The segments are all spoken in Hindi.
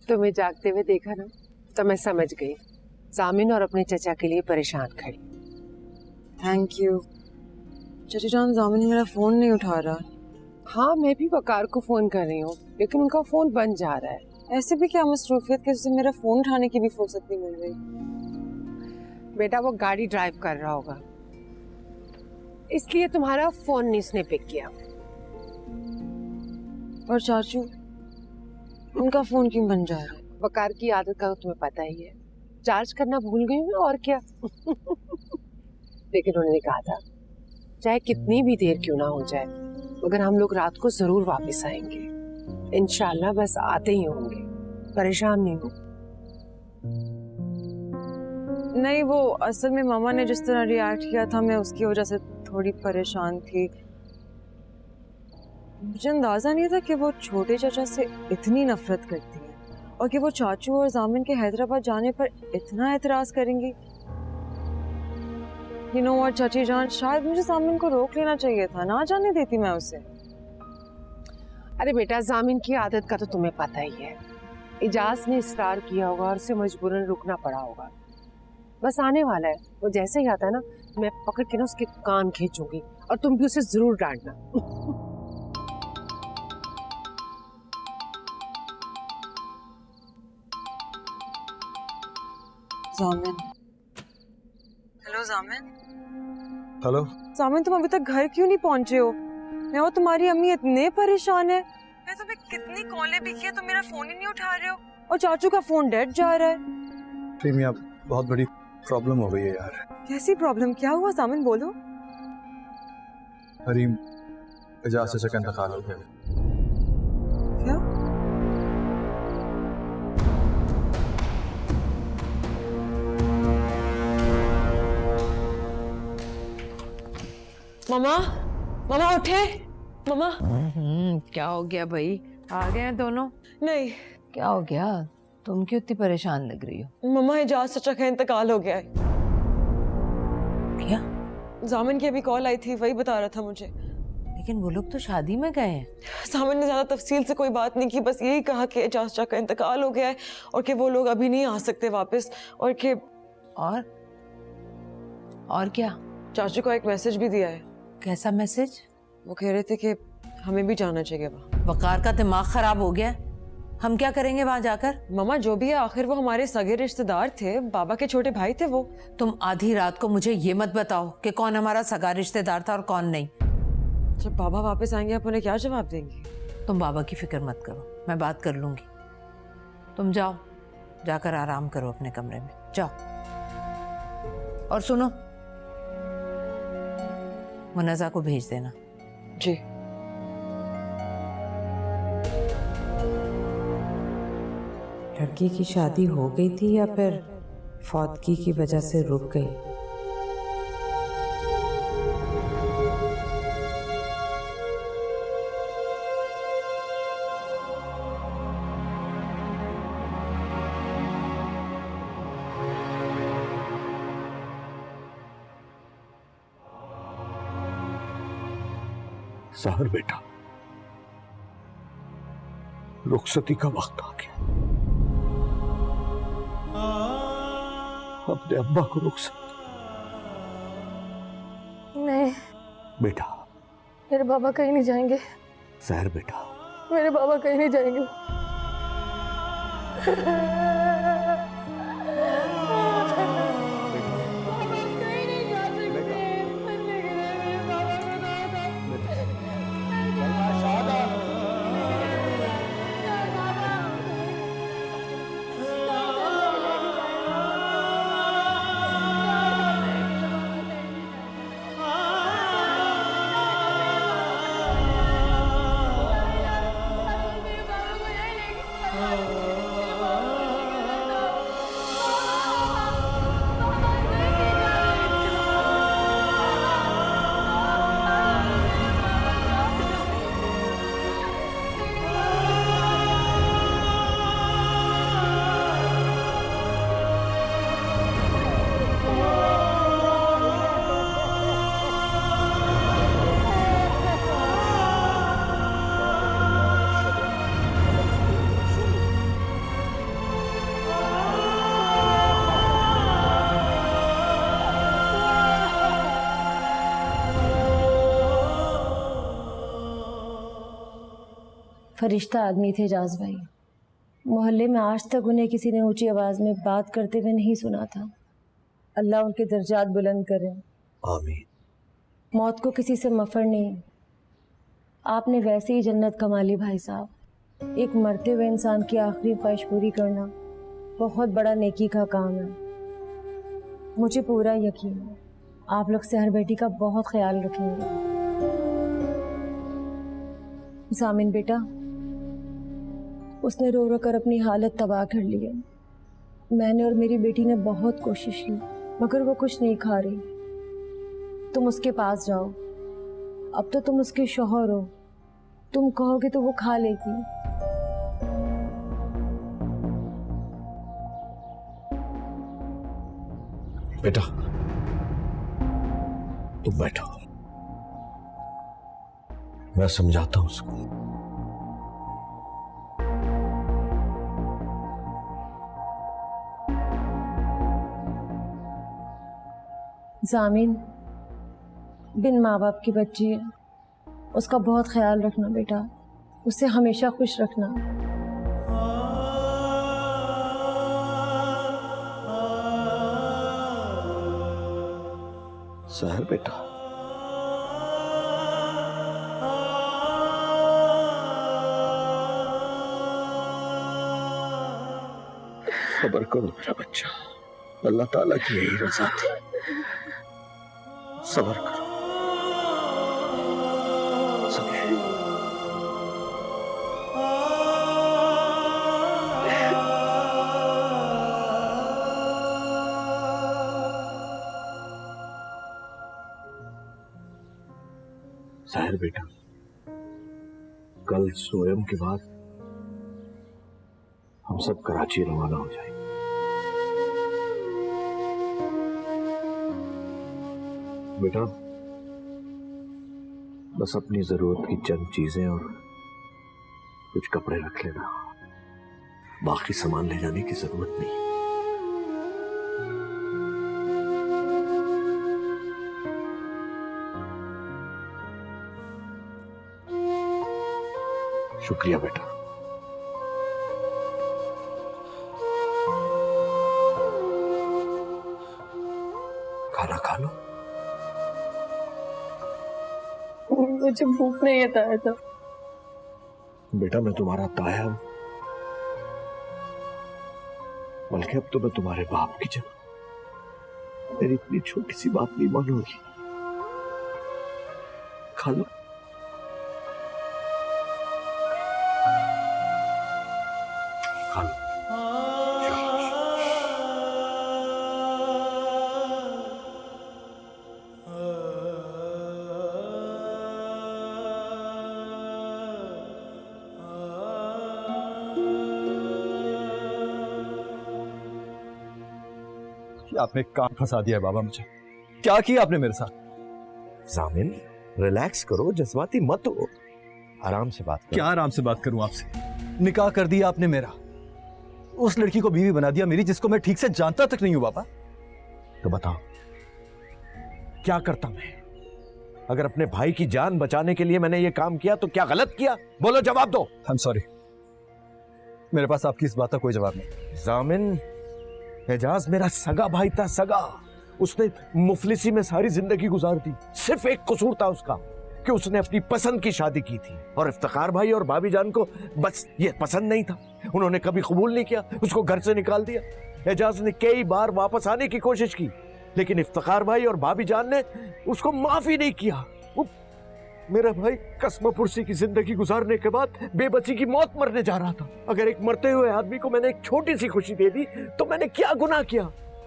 तुम्हें जागते हुए देखा ना तो मैं समझ गई, जामिन और अपने चचा के लिए परेशान खड़ी। Thank you. चाची जान, जामिन मेरा फोन नहीं उठा रहा। हाँ, मैं भी वकार को फोन कर रही हूँ लेकिन उनका फोन बंद जा रहा है। ऐसे भी क्या मसरूफियत कि उसे मेरा फोन उठाने की भी फुर्सत नहीं मिल रही। बेटा वो गाड़ी ड्राइव कर रहा होगा, इसलिए तुम्हारा फोन नहीं उसने पिक किया। और चाचू, उनका फोन क्यों बन जा रहा है? वकार की आदत का तो तुम्हें पता ही है, चार्ज करना भूल गई हूँ और क्या। लेकिन उन्होंने कहा था चाहे कितनी भी देर क्यों ना हो जाए मगर हम लोग रात को जरूर वापस आएंगे इंशाल्लाह। बस आते ही होंगे, परेशान नहीं हो। नहीं, वो असल में मामा ने जिस तरह रिएक्ट किया था मैं उसकी वजह से थोड़ी परेशान थी। मुझे अंदाजा नहीं था कि वो छोटे चाचा से इतनी नफरत करती है और कि वो चाचू और जामिन के हैदराबाद जाने पर इतना एतराज करेंगी। यू नो व्हाट चाची जान, शायद मुझे जामिन को रोक लेना चाहिए था, ना जाने देती मैं उसे। अरे बेटा, जामिन की आदत का तो तुम्हें पता ही है। इजाज ने इसरार किया होगा और उसे मजबूरन रुकना पड़ा होगा। बस आने वाला है, वो जैसे ही आता है ना मैं पकड़ के ना उसके कान खींचूंगी और तुम भी उसे जरूर डांटना। जामिन। हेलो जामिन। हेलो जामिन, तुम अभी तक घर क्यों नहीं पहुंचे हो? मैं और तुम्हारी अम्मी इतने परेशान है। मैं तुम्हें कितनी कॉलें भी की, तुम मेरा फोन ही नहीं उठा रहे हो और चाचू का फोन डेड जा रहा है। प्रीमिया, बहुत बड़ी प्रॉब्लम हो गई है यार। कैसी प्रॉब्लम? क्या हुआ जामिन, बोलो। हरीम एजाज चाचा का इंतकाल हो गया। क्या? मामा, मामा उठे। मामा। क्या हो गया भाई? आ गए हैं दोनों? नहीं। क्या हो गया? तुम क्यों इतनी परेशान लग रही हो? मामा, एजाज चाचा का इंतकाल हो गया है। क्या? जामिन की अभी कॉल आई थी, वही बता रहा था मुझे। लेकिन वो लोग तो शादी में गए हैं। जामिन ने ज्यादा तफसील से कोई बात नहीं की, बस यही कहा कि एजाज चाचा का इंतकाल हो गया है और कि वो लोग अभी नहीं आ सकते वापस और कि और क्या? चाचू को एक मैसेज भी दिया है। कैसा मैसेज? वो कह रहे थे कि हमें भी जाना चाहिए वहाँ। वकार का दिमाग खराब हो गया, हम क्या करेंगे वहां जाकर? मामा, जो भी है आखिर वो हमारे सगे रिश्तेदार थे, बाबा के छोटे भाई थे वो। तुम आधी रात को मुझे ये मत बताओ कि कौन हमारा सगा रिश्तेदार था और कौन नहीं। जब बाबा वापस आएंगे आप उन्हें क्या जवाब देंगे? तुम बाबा की फिक्र मत करो, मैं बात कर लूंगी। तुम जाओ, जाकर आराम करो अपने कमरे में, जाओ। और सुनो, मुन्नज़ा को भेज देना। जी। लड़की की शादी हो गई थी या फिर फौतगी की वजह से रुक गई? सहर बेटा, रुखसती का वक्त आ गया। अपने अब्बा को रुखसत। नहीं बेटा, मेरे बाबा कहीं नहीं जाएंगे। सहर बेटा, मेरे बाबा कहीं नहीं जाएंगे। फरिश्ता आदमी थे एजाज भाई। मोहल्ले में आज तक उन्हें किसी ने ऊंची आवाज में बात करते हुए नहीं सुना था। अल्लाह उनके दर्जात बुलंद करे। आमीन। मौत को किसी से मफर नहीं। आपने वैसे ही जन्नत कमा ली भाई साहब। एक मरते हुए इंसान की आखिरी ख्वाहिश पूरी करना बहुत बड़ा नेकी का काम है। मुझे पूरा यकीन है आप लोग सहर बेटी का बहुत ख्याल रखेंगे। जामिन बेटा, उसने रो रो कर अपनी हालत तबाह कर ली है। मैंने और मेरी बेटी ने बहुत कोशिश की मगर वो कुछ नहीं खा रही। तुम उसके पास जाओ, अब तो तुम उसके शौहर हो, तुम कहोगे तो वो खा लेगी। बेटा तुम बैठो, मैं समझाता हूं उसको। जामिन बिन माँ बाप की बच्ची है, उसका बहुत ख्याल रखना बेटा, उसे हमेशा खुश रखना। सहर बेटा, सब्र करो मेरा बच्चा, अल्लाह ताला की यही रज़ा थी। सब्र करो। सहर बेटा, कल सोयम के बाद हम सब कराची रवाना हो जाएंगे। बेटा बस अपनी जरूरत की चंद चीजें और कुछ कपड़े रख लेना, बाकी सामान ले जाने की जरूरत नहीं। शुक्रिया बेटा। खाना खा लो। मुझे भूख नहीं है ताया। बेटा मैं तुम्हारा ताया हूं, बल्कि अब तो मैं तुम्हारे बाप की जगह मेरी इतनी छोटी सी बात नहीं मानोगी। खा लो। खा लो। आपने काम फंसा दिया है बाबा मुझे। क्या किया आपने मेरे साथ? जामिन रिलैक्स करो, जज्बाती मत हो, आराम से बात करो। क्या आराम से बात करूं आपसे? निकाह कर दिया आपने मेरा, उस लड़की को बीवी बना दिया मेरी, जिसको मैं ठीक से जानता तक नहीं हूं बाबा। तो बताओ क्या करता मैं? अगर अपने भाई की जान बचाने के लिए मैंने ये काम किया तो क्या गलत किया? बोलो, जवाब दो। आई एम सॉरी, मेरे पास आपकी इस बात का कोई जवाब नहीं। जामिन एजाज मेरा सगा भाई था, सगा। उसने मुफलिसी में सारी जिंदगी गुजार दी। सिर्फ एक कसूर था उसका कि उसने अपनी पसंद की शादी की थी, और इफ्तिखार भाई और भाभी जान को बस ये पसंद नहीं था। उन्होंने कभी कबूल नहीं किया, उसको घर से निकाल दिया। एजाज ने कई बार वापस आने की कोशिश की, लेकिन इफ्तिखार भाई और भाभी जान ने उसको माफ ही नहीं किया। मेरा भाई कसम पुरसी की जिंदगी गुजारने के बाद बेबसी की मौत मरने जा रहा था। अगर एक मरते हुए आदमी को मैंने एक छोटी सी खुशी दे दी तो मैंने क्या गुनाह किया?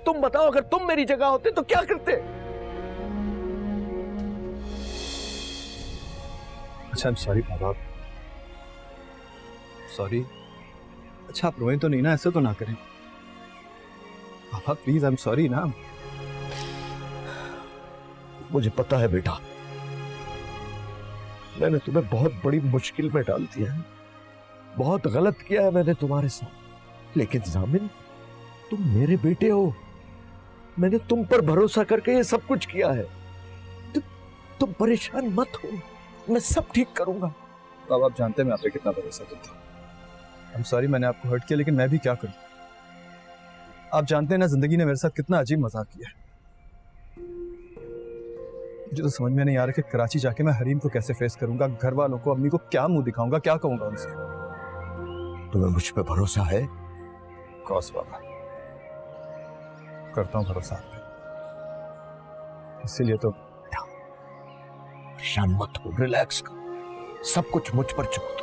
तुम बताओ, अगर तुम मेरी जगह होते तो क्या करते? अच्छा, I am sorry Baba, sorry. अच्छा आप रोएं तो नहीं ना, ऐसे तो ना करें बाबा, प्लीज। आई एम सॉरी ना। मुझे पता है बेटा, मैंने तुम्हें बहुत बड़ी मुश्किल में डाल दिया है, बहुत गलत किया है मैंने तुम्हारे साथ। लेकिन जामिन तुम मेरे बेटे हो, मैंने तुम पर भरोसा करके ये सब कुछ किया है। तुम परेशान मत हो, मैं सब ठीक करूंगा। अब आप जानते हैं मैं आप पे कितना भरोसा करता हूँ। I'm sorry मैंने आपको हर्ट किया, लेकिन मैं भी क्या करूँ। आप जानते हैं ना जिंदगी ने मेरे साथ कितना अजीब मजाक किया है। मुझे तो समझ में नहीं आ रहा कि कराची जाके मैं हरीम को कैसे फेस करूंगा, घर वालों को, अम्मी को क्या मुंह दिखाऊंगा, क्या कहूंगा उनसे। तुम्हें मुझ पे भरोसा है? कौस बाबा, करता हूँ भरोसा आप पे, इसीलिए तो। परेशान मत हो, रिलैक्स करो, सब कुछ मुझ पर छोड़ दो।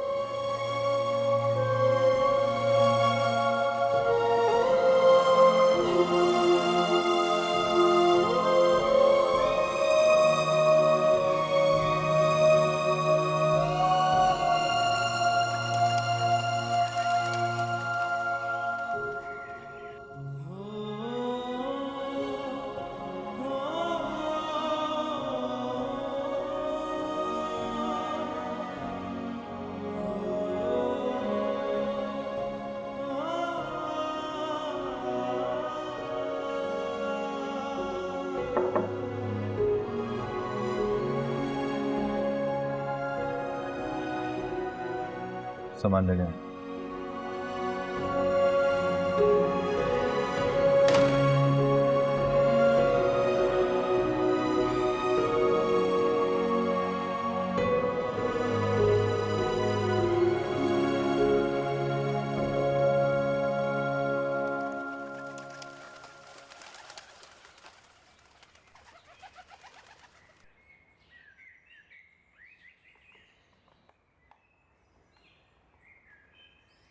सामान लेने आए।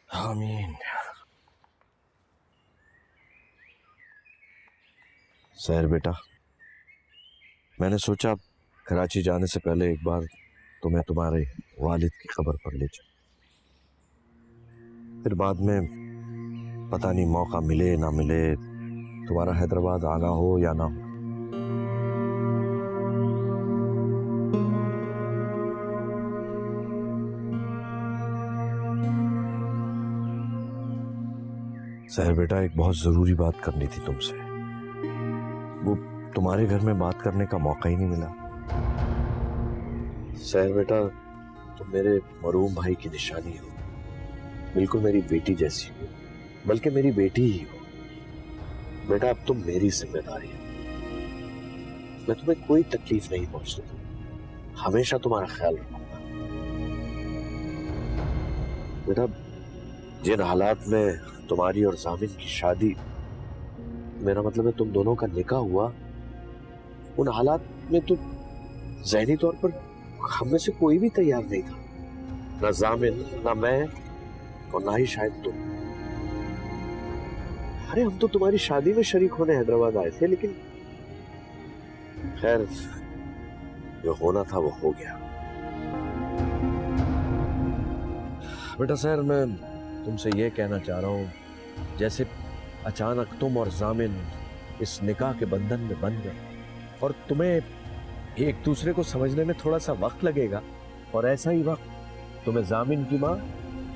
आमीन। सहर बेटा, मैंने सोचा कराची जाने से पहले एक बार तुम्हें तुम्हारे वालिद की खबर पर ले जाऊं। फिर बाद में पता नहीं मौका मिले ना मिले, तुम्हारा हैदराबाद आना हो या ना हो। सहर बेटा, एक बहुत जरूरी बात करनी थी तुमसे। वो तुम्हारे घर में बात करने का मौका ही नहीं मिला। सहर बेटा, तुम मेरे मरूम भाई की निशानी हो, बिल्कुल मेरी बेटी जैसी हो, बल्कि मेरी बेटी ही हो। बेटा, अब तुम मेरी जिम्मेदारी हो। मैं तुम्हें कोई तकलीफ नहीं पहुंचने दूंगा, हमेशा तुम्हारा ख्याल रखूंगा। बेटा, जिन हालात में तुम्हारी और जामिन की शादी, मेरा मतलब है तुम दोनों का निकाह हुआ, उन हालात में तो ज़हनी तौर पर हम में से कोई भी तैयार नहीं था, ना जामिन, ना मैं, और ना ही शायद तुम। अरे हम तो तुम्हारी शादी में शरीक होने हैदराबाद आए थे, लेकिन खैर जो होना था वो हो गया। बेटा सर, मैं तुमसे ये कहना चाह रहा हूँ, जैसे अचानक तुम और जामिन इस निकाह के बंधन में बंध गए और तुम्हें एक दूसरे को समझने में थोड़ा सा वक्त लगेगा, और ऐसा ही वक्त तुम्हें जामिन की माँ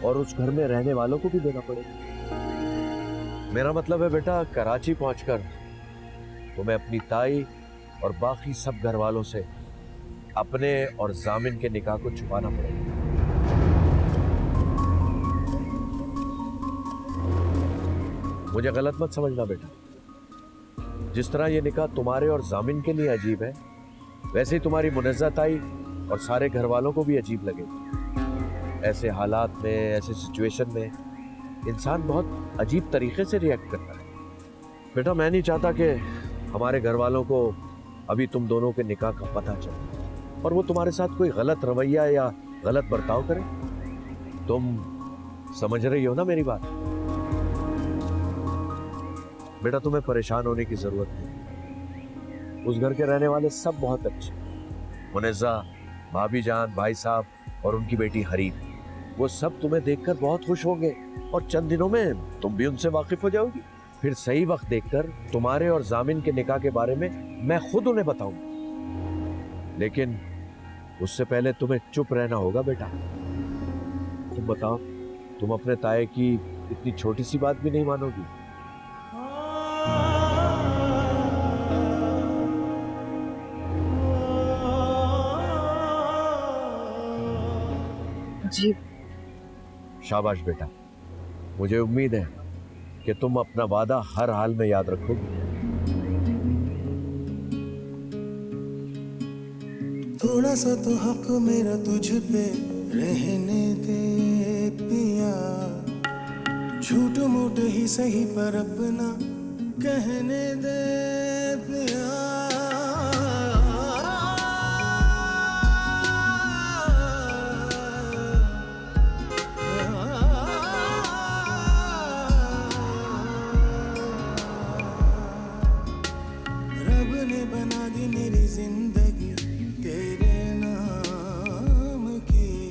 और उस घर में रहने वालों को भी देना पड़ेगा। मेरा मतलब है बेटा, कराची पहुंचकर तुम्हें अपनी ताई और बाकी सब घर वालों से अपने और जामिन के निकाह को छुपाना पड़ेगा। मुझे गलत मत समझना बेटा, जिस तरह ये निकाह तुम्हारे और जामिन के लिए अजीब है, वैसे ही तुम्हारी मुनज़्ज़ा ताई और सारे घर वालों को भी अजीब लगेगा। ऐसे हालात में, ऐसे सिचुएशन में इंसान बहुत अजीब तरीके से रिएक्ट करता है। बेटा, मैं नहीं चाहता कि हमारे घर वालों को अभी तुम दोनों के निकाह का पता चले और वो तुम्हारे साथ कोई गलत रवैया या गलत बर्ताव करे। तुम समझ रही हो ना मेरी बात? बेटा, तुम्हें परेशान होने की जरूरत नहीं। उस घर के रहने वाले सब बहुत अच्छे, मुनज़्ज़ा, भाभी जान, भाई साहब और उनकी बेटी हरीम, वो सब तुम्हें देखकर बहुत खुश होंगे और चंद दिनों में तुम भी उनसे वाकिफ हो जाओगी। फिर सही वक्त देखकर तुम्हारे और जामिन के निकाह के बारे में मैं खुद उन्हें बताऊंगा, लेकिन उससे पहले तुम्हें चुप रहना होगा। बेटा, तुम बताओ, तुम अपने ताए की इतनी छोटी सी बात भी नहीं मानोगी? जी शाबाश बेटा, मुझे उम्मीद है कि तुम अपना वादा हर हाल में याद रखोगे। थोड़ा सा तो हक मेरा तुझ पे रहने दे पिया, झूठ मूठ ही सही पर अपना कहने दे पिया। रब ने बना दी मेरी जिंदगी तेरे नाम की,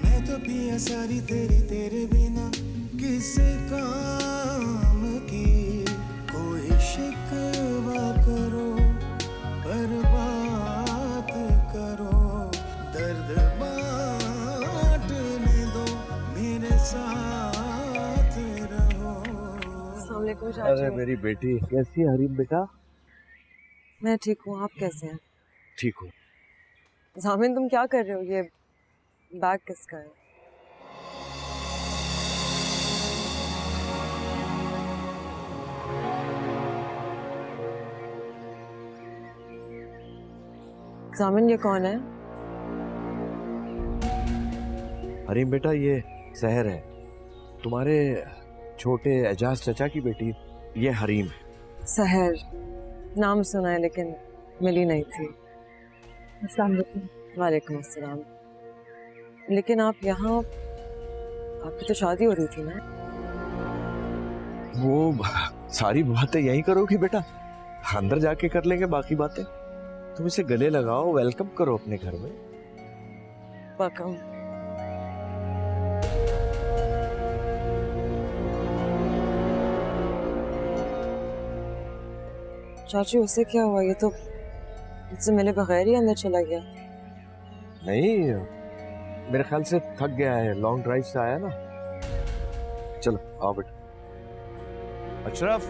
मैं तो पिया सारी तेरी तेरे बिना किस काम की। कोई शिकवा करो पर बात करो, दर्द बांटने दो मेरे साथ रहो। अस्सलाम वालेकुम अरे चाचू। मेरी बेटी, कैसी है हरीम बेटा? मैं ठीक हूँ, आप कैसे हैं? ठीक हूँ। जामिन तुम क्या कर रहे हो? ये बैग किसका है? जामिन ये कौन है? हरीम बेटा, ये सहर है, तुम्हारे छोटे एजाज चचा की बेटी। ये हरीम है। सहर नाम सुना है लेकिन मिली नहीं थी। अस्सलाम वालेकुम। वालेकुम अस्सलाम। लेकिन आप यहाँ, आपकी तो शादी हो रही थी ना? वो सारी बातें यहीं करोगी बेटा, अंदर जाके कर लेंगे बाकी बातें। तुम इसे गले लगाओ, वेलकम करो अपने घर में। वेलकम। चाचू उससे क्या हुआ? ये तो मुझसे मिले बगैर ही अंदर चला गया। नहीं, मेरे ख्याल से थक गया है, लॉन्ग ड्राइव से आया ना। चलो आओ बेटा। अशरफ,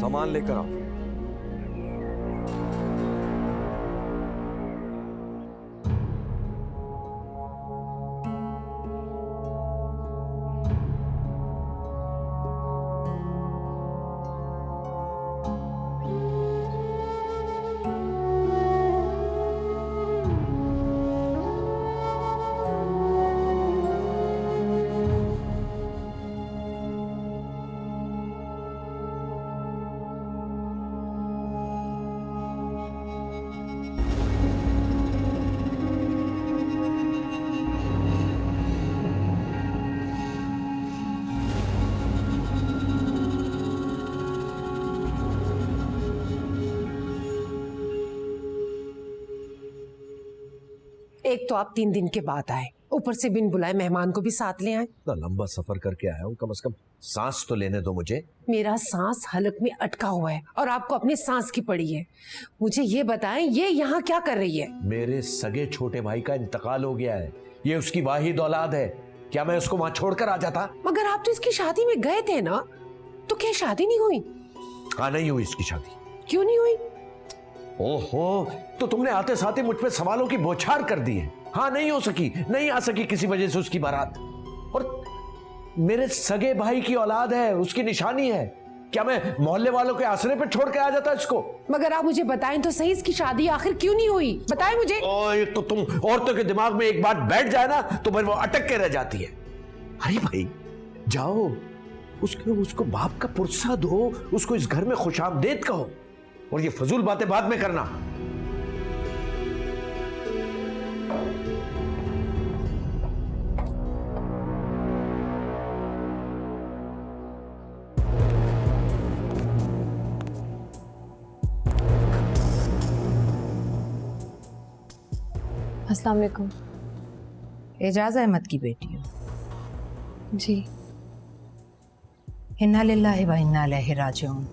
सामान लेकर आओ। एक तो आप 3 दिन के बाद आए, ऊपर से बिन बुलाए मेहमान को भी साथ ले आए। इतना लंबा सफर करके आया हूँ, कम से कम सांस तो लेने दो मुझे। मेरा सांस हलक में अटका हुआ है और आपको अपनी सांस की पड़ी है। मुझे ये बताएं, ये यहाँ क्या कर रही है? मेरे सगे छोटे भाई का इंतकाल हो गया है, ये उसकी वाहिद औलाद है। क्या मैं उसको वहां छोड़कर आ जाता? मगर आप तो इसकी शादी में गए थे ना, तो क्या शादी नहीं हुई? हाँ, नहीं हुई इसकी शादी। क्यों नहीं हुई? ओहो, तो तुमने आते साथ ही मुझ पे सवालों की बौछार कर दी है। हाँ, नहीं हो सकी, नहीं आ सकी किसी वजह से उसकी बारात। और मेरे सगे भाई की औलाद है, उसकी निशानी है। क्या मैं मोहल्ले वालों के आसरे पे छोड़ के आ जाता इसको? मगर आप मुझे बताएं तो सही, इसकी शादी आखिर क्यों नहीं हुई? बताएं मुझे। ओए, तो तुम औरतों के दिमाग में एक बात बैठ जाए ना तो फिर वो अटक के रह जाती है। अरे भाई, जाओ उसको बाप का पुरसा दो, उसको इस घर में खुशामदीद कहो, और ये फजूल बातें बाद में करना। अस्सलाम वालेकुम। एजाज अहमद की बेटी हो? जी। इन्ना लिल्लाहि व इन्ना इलैहि राजिऊन।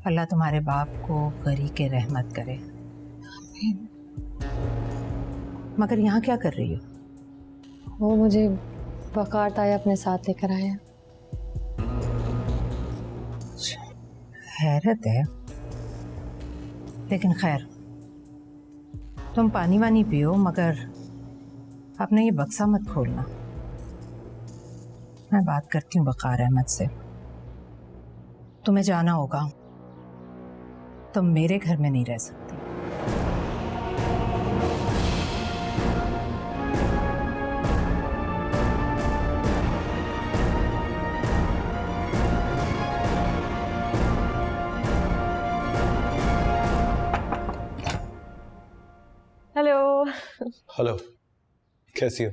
अल्लाह तुम्हारे बाप को गरी के रहमत करे। मगर यहाँ क्या कर रही हो? वो मुझे वकार ताया अपने साथ लेकर आया। हैरत है, लेकिन खैर, तुम पानी वानी पियो, मगर आपने ये बक्सा मत खोलना। मैं बात करती हूँ वक़ार अहमद से। तुम्हें जाना होगा, तुम मेरे घर में नहीं रह सकती। हेलो। हेलो, कैसी हो?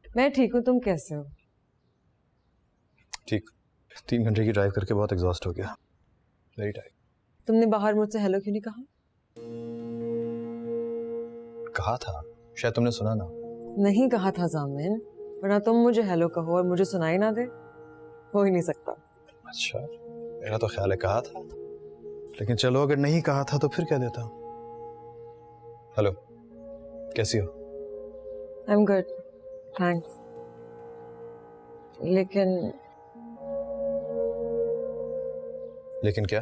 मैं ठीक हूँ, तुम कैसे हो? ठीक। 3 घंटे की ड्राइव करके बहुत एग्जॉस्ट हो गया, वेरी टायर्ड। तुमने बाहर मुझसे हेलो क्यों नहीं कहा? कहा था, शायद तुमने सुना ना। नहीं कहा था जामिन, वरना तुम मुझे हेलो कहो और मुझे सुनाई ना दे, हो ही नहीं सकता। अच्छा, मेरा तो ख्याल है कहा था, लेकिन चलो अगर नहीं कहा था तो फिर कह देता। हेलो, कैसी हो? I am good, thanks. लेकिन क्या?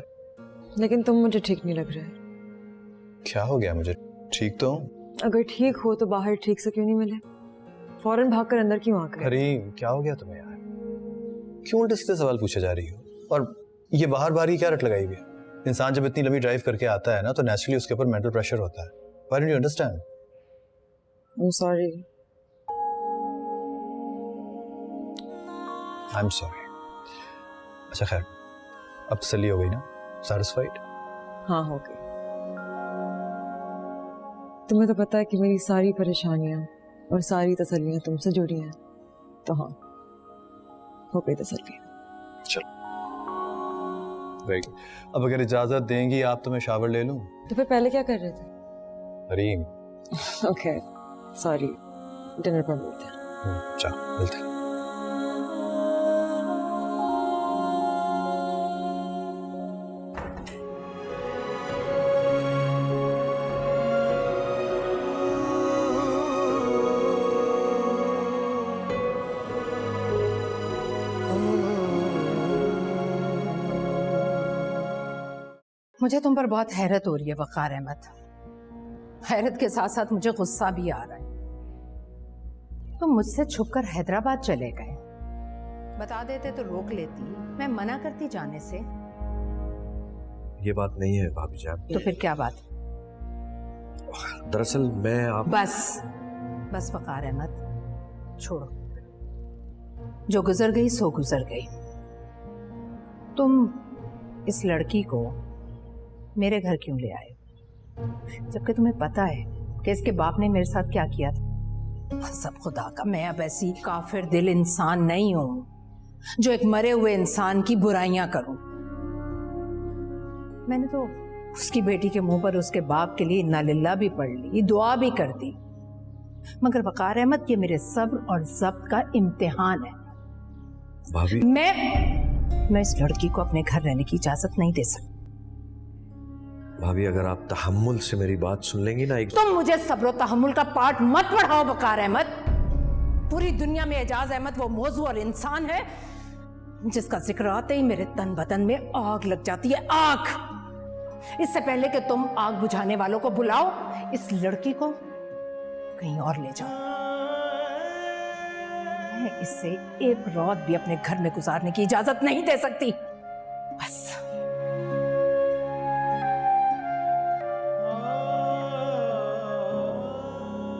लेकिन तुम मुझे ठीक नहीं लग रहे। क्या हो गया मुझे? ठीक तो हूँ। अगर ठीक हो तो बाहर ठीक से क्यों नहीं मिले? फौरन भागकर अंदर क्यों आ गए? करीम, क्या हो गया तुम्हें यार? क्यों उल्टे सीधे सवाल पूछे जा रही हो? और ये बाहर बाहर ही क्या रट लगाई हुई है? इंसान जब इतनी लंबी ड्राइव करके आता है ना तो नेचुरली उसके ऊपर मेंटल प्रेशर होता है। Why don't you understand? I'm sorry. I'm sorry. अच्छा खैर, अब तसल्ली हो गई ना? Satisfied? हाँ, हो गई। तुम्हें तो पता है कि मेरी सारी परेशानियां और सारी तसल्लियां तुमसे जुड़ी हैं, तो हाँ, हो गई तसल्ली। चलो, वेरी गुड। अब अगर इजाजत देंगी आप तो मैं शावर ले लूं? तो फिर पहले क्या कर रहे थे? करीम। ओके, सॉरी, डिनर पर मिलते हैं। चलो, मिलते हैं। मुझे तुम पर बहुत हैरत हो रही है वक़ार अहमद। हैरत के साथ साथ मुझे गुस्सा भी आ रहा है। तुम मुझसे छुपकर हैदराबाद चले गए, बता देते तो रोक लेती, मैं मना करती जाने से। ये बात नहीं है भाभी जान। तो फिर क्या बात? दरअसल मैं आप बस वक़ार अहमद, छोड़ो। जो गुजर गई सो गुजर गई। तुम इस लड़की को मेरे घर क्यों ले आए, जबकि तुम्हें पता है कि इसके बाप ने मेरे साथ क्या किया था? सब खुदा का, मैं अब ऐसी काफिर दिल इंसान नहीं हूं जो एक मरे हुए इंसान की बुराइयां करूं। मैंने तो उसकी बेटी के मुंह पर उसके बाप के लिए इन्ना लिल्लाह भी पढ़ ली, दुआ भी कर दी, मगर वक़ार अहमद ये मेरे सब्र और ज़ब्त का इम्तिहान है। भाभी, मैं इस लड़की को अपने घर रहने की इजाजत नहीं दे सकती। भाभी अगर आप तहम्मुल से मेरी बात सुन लेंगी ना तुम मुझे सब्र और तहम्मुल का पाठ मत पढ़ाओ वक़ार अहमद। पूरी दुनिया में एजाज अहमद वो मौजू और इंसान है जिसका जिक्र आते ही मेरे तन बदन में आग लग जाती है, आग। इससे पहले कि तुम आग बुझाने वालों को बुलाओ, इस लड़की को कहीं और ले जाओ। मैं इससे एक रात भी अपने घर में गुजारने की इजाजत नहीं दे सकती। बस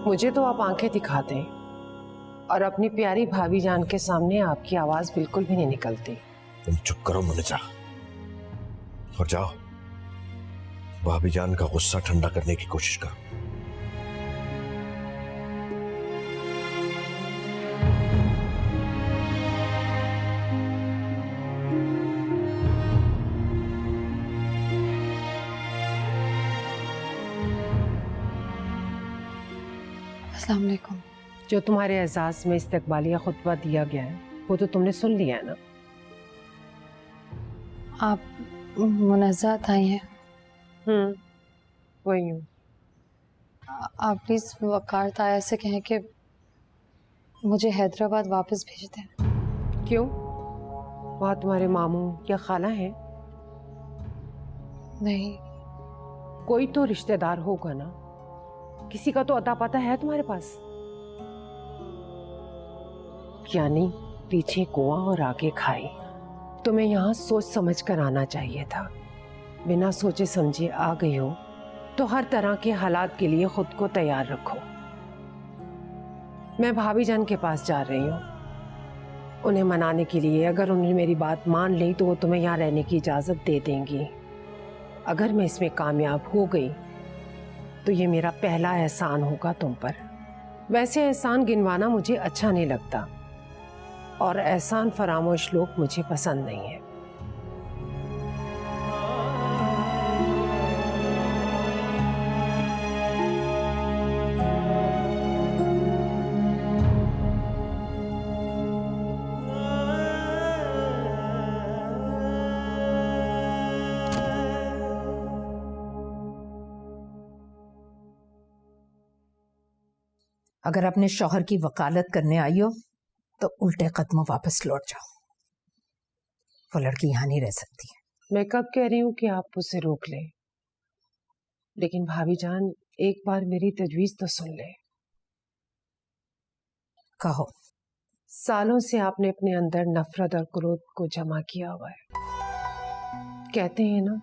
मुझे तो आप आंखें दिखाते हैं और अपनी प्यारी भाभी जान के सामने आपकी आवाज बिल्कुल भी नहीं निकलती। तुम चुप करो मुनिजा और जाओ भाभी जान का गुस्सा ठंडा करने की कोशिश करो। अस्सलाम वालेकुम। जो तुम्हारे एजाज में इस्तकबालिया खुतबा दिया गया है वो तो तुमने सुन लिया है ना? आप मुनज़्ज़ात आई हैं? वही हूँ। आप प्लीज़ वक़ार ताया से कहें कि मुझे हैदराबाद वापस भेज दें। क्यों? वहाँ तुम्हारे मामू या खाला हैं? नहीं, कोई तो रिश्तेदार होगा ना, किसी का तो अता पता है तुम्हारे पास। यानी पीछे कुआं और आगे खाई। तुम्हें यहाँ सोच समझ कर आना चाहिए था। बिना सोचे समझे आ गई हो तो हर तरह के हालात के लिए खुद को तैयार रखो। मैं भाभी जान के पास जा रही हूँ उन्हें मनाने के लिए। अगर उन्होंने मेरी बात मान ली तो वो तुम्हें यहाँ रहने की इजाज़त दे देंगी। अगर मैं इसमें कामयाब हो गई तो ये मेरा पहला एहसान होगा तुम पर। वैसे एहसान गिनवाना मुझे अच्छा नहीं लगता और एहसान फरामोश लोग मुझे पसंद नहीं है। अगर अपने शौहर की वकालत करने आई हो तो उल्टे कदमों वापस लौट जाओ। वो लड़की यहाँ नहीं रह सकती। मैं कब कह रही हूँ कि आप उसे रोक लें, लेकिन भाभी जान एक बार मेरी तजवीज़ तो सुन ले। कहो। सालों से आपने अपने अंदर नफरत और क्रोध को जमा किया हुआ है। कहते हैं ना,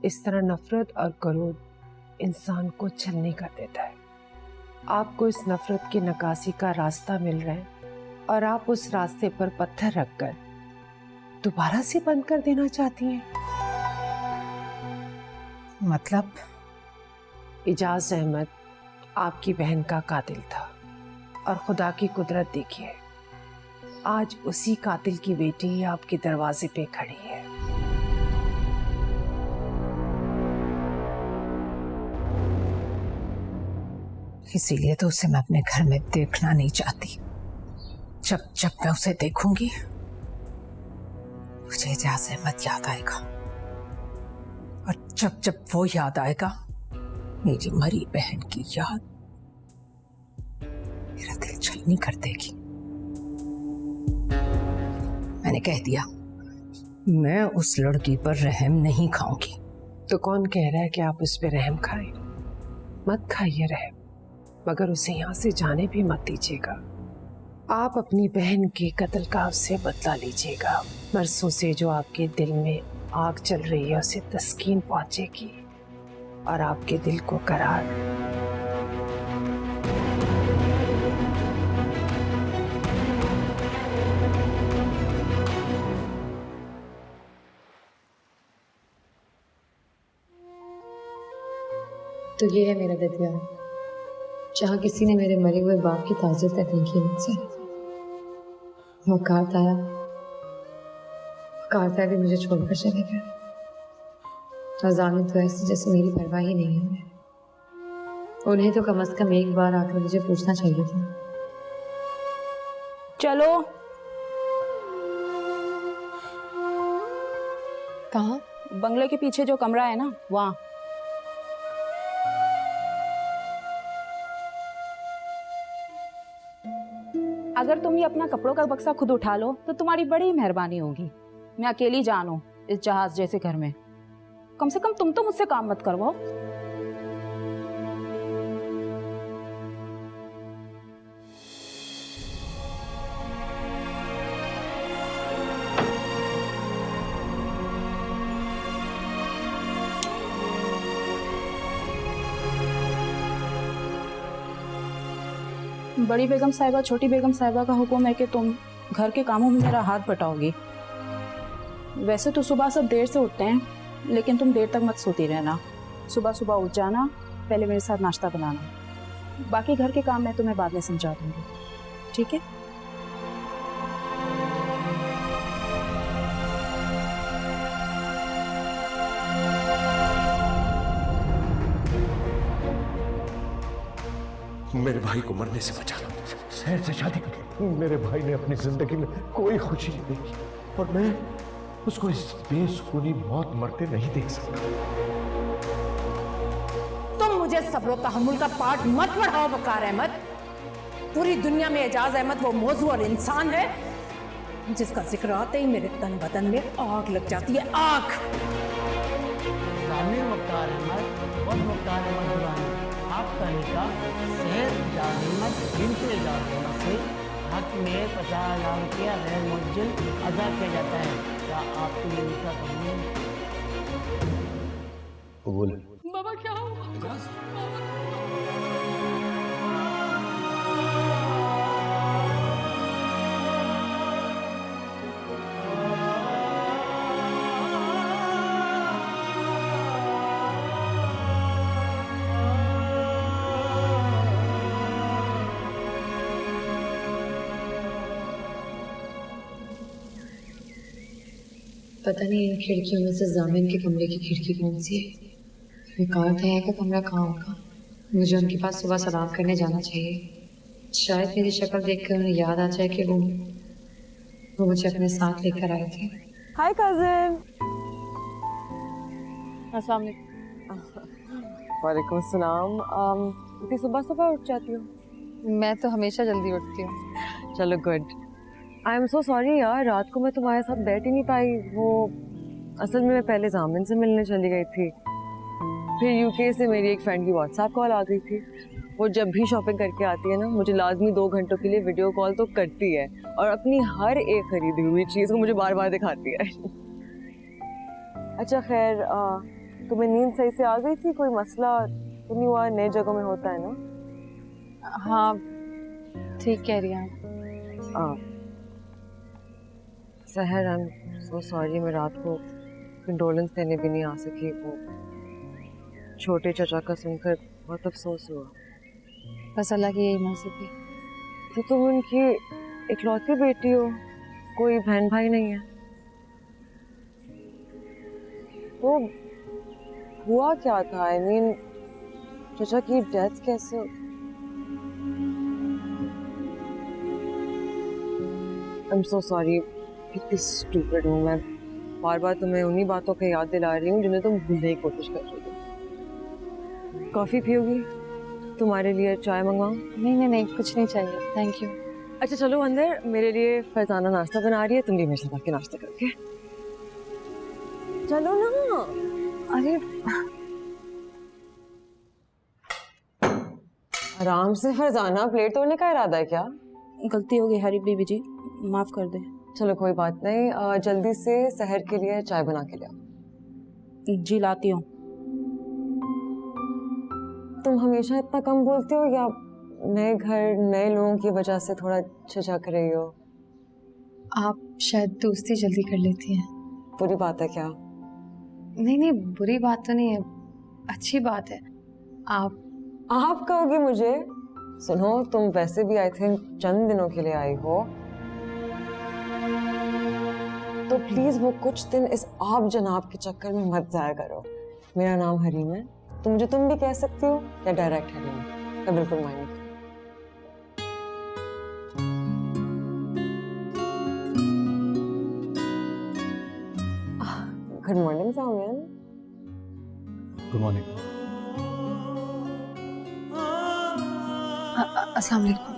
इस तरह नफरत और क्रोध इंसान को छलनी कर देता है। आपको इस नफरत की नकासी का रास्ता मिल रहा है और आप उस रास्ते पर पत्थर रखकर दोबारा से बंद कर देना चाहती हैं। मतलब? इजाज अहमद आपकी बहन का कातिल था और खुदा की कुदरत देखिए, आज उसी कातिल की बेटी आपके दरवाजे पे खड़ी है। इसीलिए तो उसे मैं अपने घर में देखना नहीं चाहती। जब जब मैं उसे देखूंगी मुझे एजाज अहमद याद आएगा और जब जब वो याद आएगा मेरी मरी बहन की याद मेरा दिल छलनी कर देगी। मैंने कह दिया, मैं उस लड़की पर रहम नहीं खाऊंगी। तो कौन कह रहा है कि आप उस पर रहम खाएं? मत खाइए रहम, मगर उसे यहाँ से जाने भी मत दीजिएगा। आप अपनी बहन के कत्ल का उससे बदला लीजिएगा। बरसों से जो आपके दिल में आग चल रही है उसे तस्कीन पहुंचेगी और आपके दिल को करार। तो ये है मेरा दतिया, जहाँ किसी ने मेरे मरे हुए बाप की ताज़ियत तक नहीं की मुझसे। वकार ताया भी मुझे छोड़कर चले गए और जामिन तो ऐसे जैसे मेरी परवाह ही नहीं है। उन्हें तो कम से कम एक बार आकर मुझे पूछना चाहिए था। चलो। कहाँ? बंगले के पीछे जो कमरा है ना, वहाँ। अगर तुम ये अपना कपड़ों का बक्सा खुद उठा लो तो तुम्हारी बड़ी मेहरबानी होगी। मैं अकेली जान हूं इस जहाज जैसे घर में। कम से कम तुम तो मुझसे काम मत करवाओ। बड़ी बेगम साहिबा छोटी बेगम साहिबा का हुक्म है कि तुम घर के कामों में मेरा हाथ बटाओगी। वैसे तो सुबह सब देर से उठते हैं, लेकिन तुम देर तक मत सोती रहना। सुबह सुबह उठ जाना, पहले मेरे साथ नाश्ता बनाना। बाकी घर के काम मैं तुम्हें बाद में समझा दूंगी, ठीक है? मेरे भाई को मरने से बचा लो, शहर से शादी कर लो। मेरे भाई ने अपनी जिंदगी में कोई खुशी नहीं देखी और मैं उसको इस बेसुकूनी मौत मरते नहीं देख सकता। तुम मुझे सब्र तहम्मुल का पाठ मत पढ़ाओ वकार अहमद। पूरी दुनिया में एजाज अहमद वो मौजू और इंसान है जिसका जिक्र आते ही मेरे तन बदन में आग लग जाती है, आग। वकार अहमद आपका निकाह शहर एजाज अहमद बिनते एजाज अहमद से हक में 50,000 रुपया गैर मुअज्जल अदा किया जाता है। क्या आपको ये लिखा कबूल? कबूल। बाबा क्या हुआ? पता नहीं इन खिड़कियों में से जामिन के कमरे की खिड़की कौन सी है। रिकॉर्ड है का कमरा कहाँ होगा। मुझे उनके पास सुबह सलाम करने जाना चाहिए। शायद मेरी शक्ल देखकर उन्हें याद आ जाए कि वो मुझे अपने साथ लेकर आए थे। हाय कजिन। अस्सलाम वालेकुम। वालेकुम अस्सलाम। इतनी सुबह सुबह उठ जाती हो? मैं तो हमेशा जल्दी उठती हूँ। चलो good. I am so sorry यार, रात को मैं तुम्हारे साथ बैठ ही नहीं पाई। वो असल में मैं पहले जामिन से मिलने चली गई थी, फिर यूके से मेरी एक फ्रेंड की व्हाट्सएप कॉल आ गई थी। वो जब भी शॉपिंग करके आती है ना, मुझे लाजमी 2 घंटों के लिए वीडियो कॉल तो करती है और अपनी हर एक खरीदी हुई चीज़ को मुझे बार बार दिखाती है। अच्छा खैर, तुम्हें नींद सही से आ गई थी? कोई मसला तो नहीं हुआ? नई जगह में होता है ना। हाँ ठीक कह रही हैं। सहर, आई एम सो सॉरी, मैं रात को कंडोलेंस देने भी नहीं आ सकी। वो छोटे चाचा का सुनकर बहुत अफसोस हुआ। बस अल्लाह की यही मर्जी थी। तो तुम उनकी इकलौती बेटी हो, कोई बहन भाई नहीं है? तो हुआ क्या था? आई मीन चाचा की डेथ कैसे हो? आई एम सो सॉरी, कितनी स्टूपिड हूँ मैं। बार बार तुम्हें उन्हीं बातों की याद दिला रही हूँ जिन्हें तुम भूलने की कोशिश कर रही हो। कॉफ़ी पियोगी? तुम्हारे लिए चाय मंगवाऊँ? नहीं कुछ नहीं चाहिए, थैंक यू। अच्छा चलो अंदर, मेरे लिए फैजाना नाश्ता बना रही है, तुम भी मेरे साथ आके नाश्ता करके चलो ना। अरे आराम से फैजाना, प्लेट तोड़ने का इरादा है क्या? गलती हो गई हरीफ बीबी जी, माफ कर दे। चलो कोई बात नहीं, जल्दी से सहर के लिए चाय बना के ले आओ। जी लाती हूँ। तुम हमेशा इतना कम बोलते हो या नए घर नए लोगों की वजह से थोड़ा झिझक रही हो? आप शायद दोस्ती जल्दी कर लेती हैं। बुरी बात है क्या? नहीं बुरी बात तो नहीं है, अच्छी बात है। आप कहोगी मुझे? सुनो, तुम वैसे भी आई थिंक चंद दिनों के लिए आई हो, तो प्लीज वो कुछ दिन इस आप जनाब के चक्कर में मत जाया करो। मेरा नाम हरीम है, तो मुझे तुम भी कह सकती हो या डायरेक्ट हरीम, मैं बिल्कुल माइंड नहीं। गुड मॉर्निंग जामिन। Good morning. अस्सलाम वालेकुम।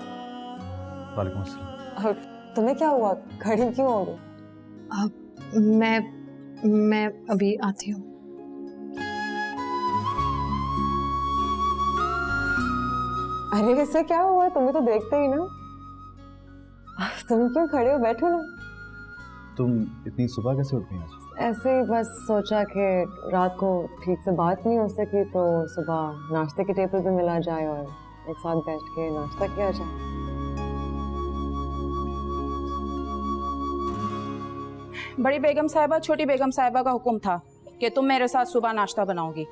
वालेकुम अस्सलाम। तुम्हें क्या हुआ? खड़ी क्यों हो गई? मैं अभी आती हूँ। अरे इससे क्या हुआ? तुम्हें तो देखते ही ना। तुम क्यों खड़े हो? बैठो ना। तुम इतनी सुबह कैसे उठ गई आज? ऐसे ही बस सोचा कि रात को ठीक से बात नहीं हो सकी, तो सुबह नाश्ते के टेबल पे मिला जाए और एक साथ बैठ के नाश्ता किया जाए। बड़ी बेगम साहिबा छोटी बेगम साहिबा का हुक्म था कि तुम मेरे साथ सुबह नाश्ता बनाओगी।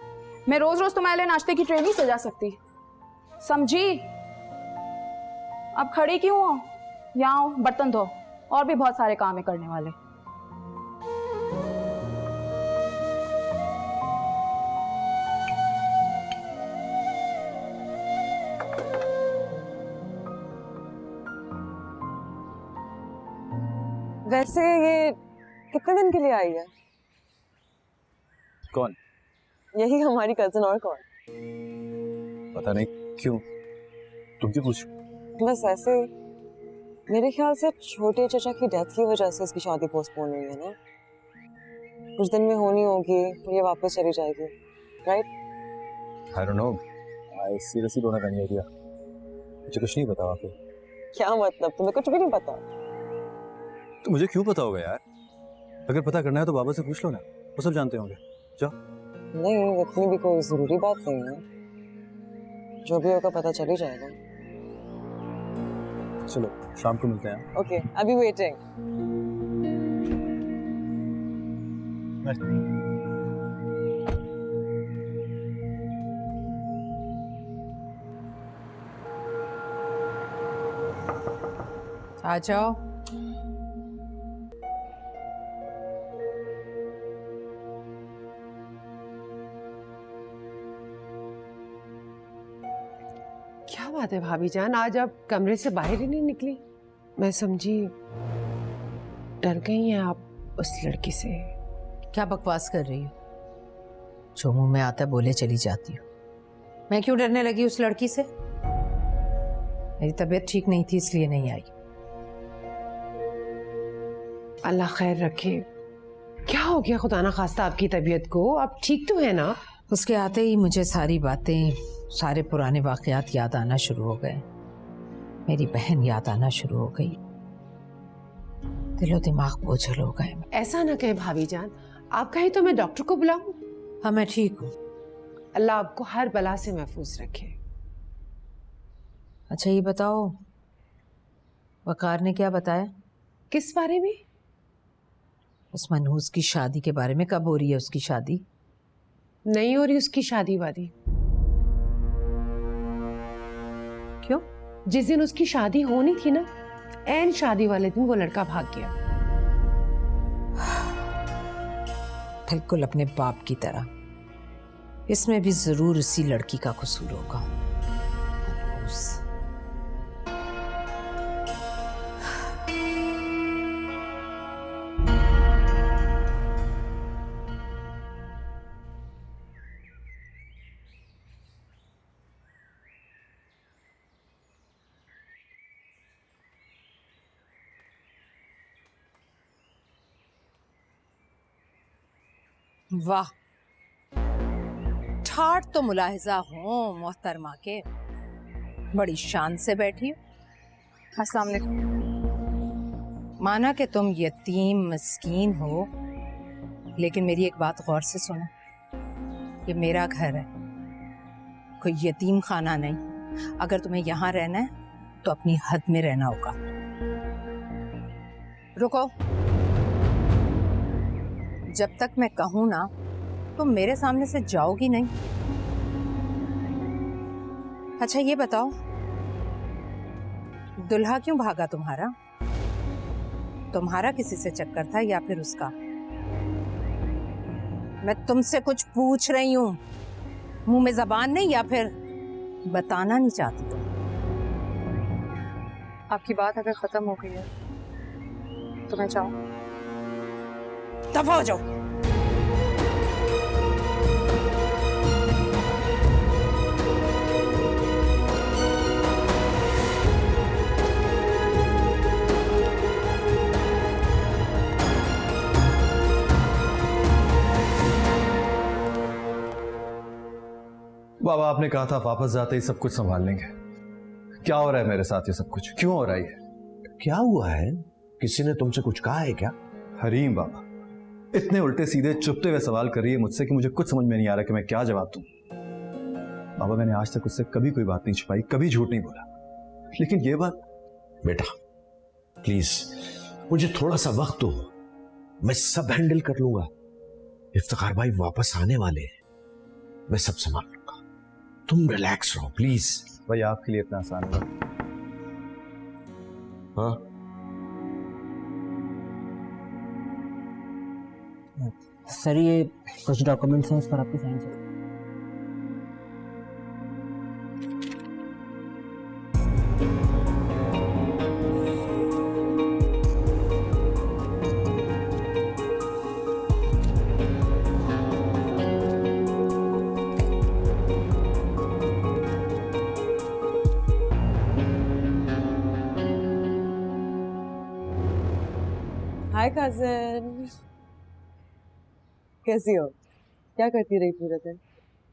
मैं रोज रोज तुम्हारे लिए नाश्ते की ट्रे नहीं सजा सकती, समझी? अब खड़ी क्यों हो? यहाँ आओ, बर्तन धो, और भी बहुत सारे काम है करने वाले। वैसे ये कितने दिन के लिए आई है? कौन? यही हमारी कजिन, और कौन? पता नहीं क्यों, तुम क्यों पूछ? बस ऐसे ही। मेरे ख्याल से छोटे चाचा की डेथ की वजह से इसकी शादी पोस्टपोन हुई है ना। कुछ दिन में होनी होगी, फिर ये वापस चली जाएगी, right? I don't know, I seriously don't have any idea. मुझे कुछ नहीं पता वाकई। क्या मतलब, तुम्हें कुछ भी नहीं पता? तो मुझे क्यों पता होगा यार? अगर पता करना है तो बाबा से पूछ लो ना, वो सब जानते होंगे। जाओ। नहीं, इतनी भी कोई जरूरी बात नहीं है, जो भी होगा पता चल ही जाएगा। चलो शाम को मिलते हैं। ओके, अभी वेटिंग। आ जाओ। क्या बात है भाभी जान, आज आप कमरे से बाहर ही नहीं निकली? मैं समझी डर गई हैं आप उस लड़की से। क्या बकवास कर रही हो? जो मुंह में आता बोले चली जाती हो। मैं क्यों डरने लगी उस लड़की से? मेरी तबीयत ठीक नहीं थी इसलिए नहीं आई। अल्लाह खैर रखे। क्या हो गया खुदा ना खास्ता आपकी तबीयत को? आप ठीक तो है ना? उसके आते ही मुझे सारी बातें, सारे पुराने वाकयात याद आना शुरू हो गए। मेरी बहन याद आना शुरू हो गई। दिलो दिमाग बोझल हो गए। ऐसा ना कहे भाभी जान, आप कहे तो मैं डॉक्टर को बुलाऊं? हाँ, मैं ठीक हूँ। अल्लाह आपको हर बला से महफूज रखे। अच्छा ये बताओ, वकार ने क्या बताया? किस बारे में? उस मनहूस की शादी के बारे में। कब हो रही है उसकी शादी? नहीं हो रही उसकी शादी वादी। क्यों? जिस दिन उसकी शादी होनी थी ना, ऐन शादी वाले दिन वो लड़का भाग गया। बिल्कुल अपने बाप की तरह। इसमें भी जरूर उसी लड़की का कसूर होगा। मनहूस। वाह, ठाठ तो मुलाहिजा हो मोहतरमा के। बड़ी शान से बैठी हो। अस्सलाम वालेकुम। माना कि तुम यतीम मस्कीन हो, लेकिन मेरी एक बात गौर से सुनो। ये मेरा घर है, कोई यतीम खाना नहीं। अगर तुम्हें यहाँ रहना है तो अपनी हद में रहना होगा। रुको, जब तक मैं कहूं ना तुम मेरे सामने से जाओगी नहीं। अच्छा ये बताओ, दुल्हा क्यों भागा तुम्हारा? तुम्हारा किसी से चक्कर था या फिर उसका? मैं तुमसे कुछ पूछ रही हूं, मुंह में जबान नहीं, या फिर बताना नहीं चाहती तुम? आपकी बात अगर खत्म हो गई है तो मैं जाऊं? दफा हो जाओ। बाबा आपने कहा था वापस जाते ही सब कुछ संभाल लेंगे। क्या हो रहा है मेरे साथ? ये सब कुछ क्यों हो रहा है? क्या हुआ है? किसी ने तुमसे कुछ कहा है क्या? हरीम बाबा इतने उल्टे सीधे चुपते हुए सवाल कर रही है मुझसे कि मुझे कुछ समझ में नहीं आ रहा कि मैं क्या जवाब दूं। बाबा मैंने आज तक उससे कभी कोई बात नहीं छुपाई, कभी झूठ नहीं बोला, लेकिन ये बात। बेटा प्लीज मुझे थोड़ा सा वक्त दो, मैं सब हैंडल कर लूंगा। इफ्तिखार भाई वापस आने वाले हैं, मैं सब संभाल लूंगा। तुम रिलैक्स रहो प्लीज। भाई आपके लिए इतना आसान होगा? हाँ सर, ये कुछ डॉक्यूमेंट्स हैं, इस पर आपकी साइन चाहिए। हाय कजन, कैसी हो? क्या करती रही पूरे दिन?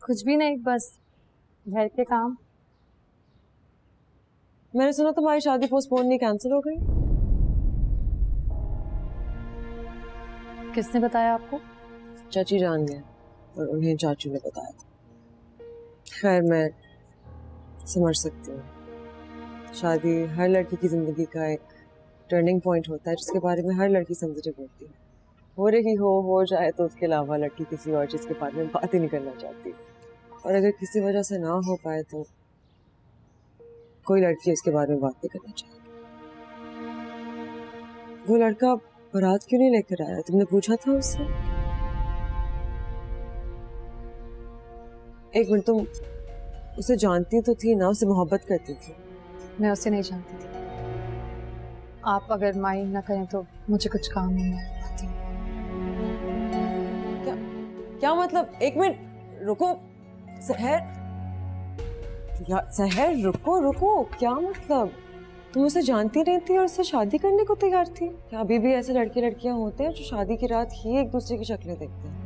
कुछ भी नहीं, बस घर के काम। मैंने सुना तुम्हारी शादी पोस्टपोन नहीं कैंसिल हो गई। किसने बताया आपको? चाची जान गए और उन्हें चाचू ने बताया। खैर मैं समझ सकती हूँ, शादी हर लड़की की जिंदगी का एक टर्निंग पॉइंट होता है जिसके बारे में हर लड़की सेंसिटिव होती है। हो रही हो जाए तो उसके अलावा लड़की किसी और चीज़ के बारे में बात ही नहीं करना चाहती, और अगर किसी वजह से ना हो पाए तो कोई लड़की उसके बारे में बात नहीं करना चाहती। वो लड़का बारात क्यों नहीं लेकर आया? तुमने पूछा था उससे? एक मिनट, तुम उसे जानती तो थी ना, उसे मोहब्बत करती थी? मैं उसे नहीं जानती थी। आप अगर माइंड ना करें तो मुझे कुछ काम है, मैं आती हूँ। क्या मतलब? एक मिनट रुको सहर, सहर रुको, क्या मतलब? तुम उसे जानती नहीं थी और उससे शादी करने को तैयार थी? क्या अभी भी ऐसे लड़कियां होते हैं जो शादी की रात ही एक दूसरे की शक्लें देखते हैं?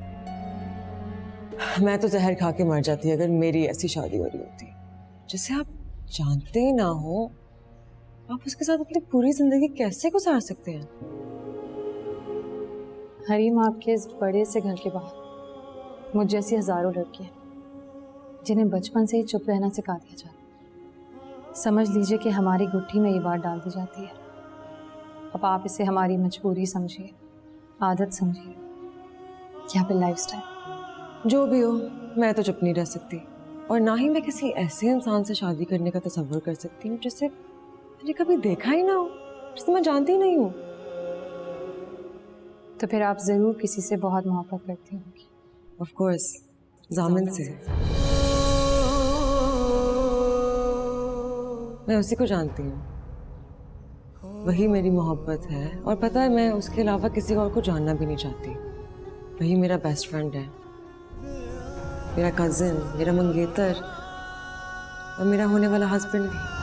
मैं तो जहर खा के मर जाती अगर मेरी ऐसी शादी हो रही होती। जिसे आप जानते ही ना हो, आप उसके साथ अपनी पूरी जिंदगी कैसे गुजार सकते हैं? हरीम, आपके इस बड़े से घर के बाहर मुझ जैसी हजारों लड़कियां जिन्हें बचपन से ही चुप रहना सिखा दिया जाता। समझ लीजिए कि हमारी गुट्ठी में ये बात डाल दी जाती है। अब आप इसे हमारी मजबूरी समझिए, आदत समझिए या फिर लाइफस्टाइल। जो भी हो, मैं तो चुप नहीं रह सकती, और ना ही मैं किसी ऐसे इंसान से शादी करने का तसव्वुर कर सकती हूँ जिसे मैंने कभी देखा ही ना हो, जिसे मैं जानती नहीं हूँ। तो फिर आप जरूर किसी से बहुत मोहब्बत करती होंगी। ऑफ कोर्स, जामिन से। मैं उसी को जानती हूँ, वही मेरी मोहब्बत है, और पता है मैं उसके अलावा किसी और को जानना भी नहीं चाहती। वही मेरा बेस्ट फ्रेंड है, मेरा कजिन, मेरा मंगेतर और मेरा होने वाला हस्बैंड भी।